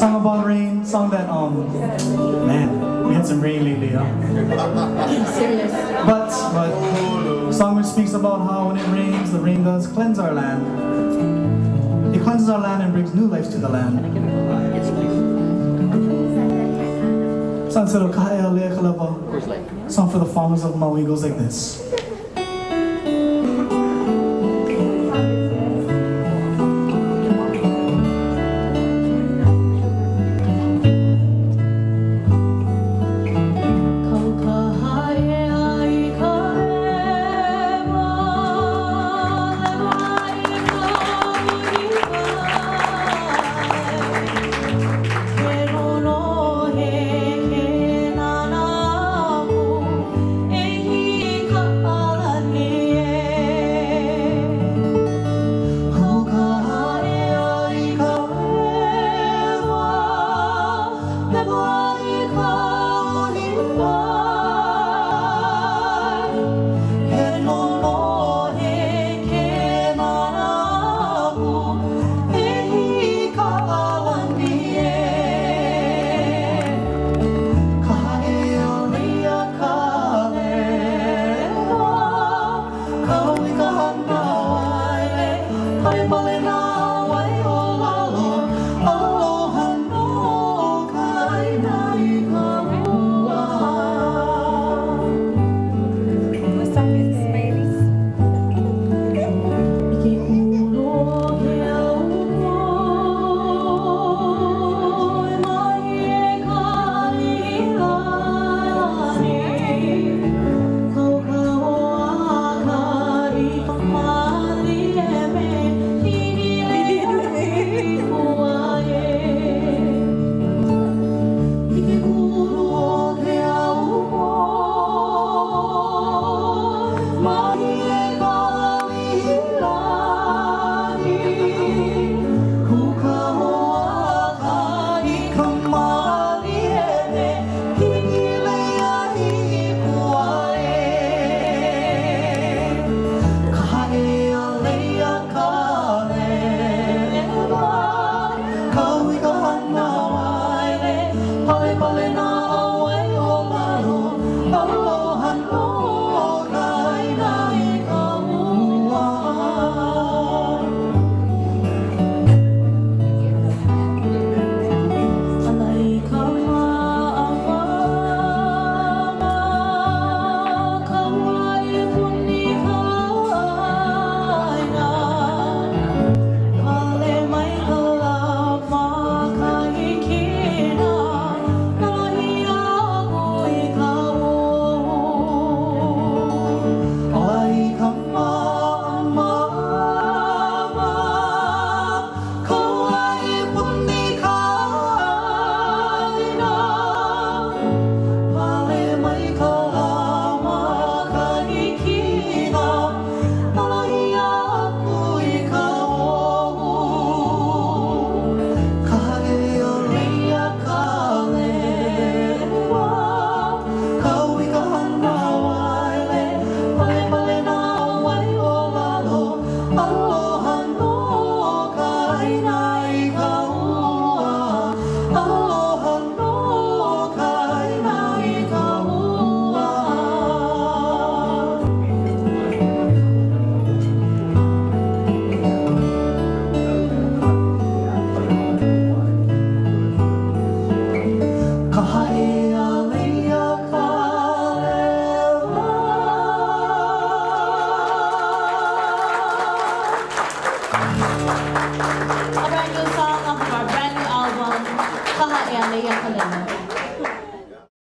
Song about rain, song that man, we had some rain lately, huh? Serious. But song which speaks about how when it rains, the rain does cleanse our land. It cleanses our land and brings new life to the land. Song for the farmers of Maui goes like this. A brand new song off of our brand new album, Kahaea Leia Kalena.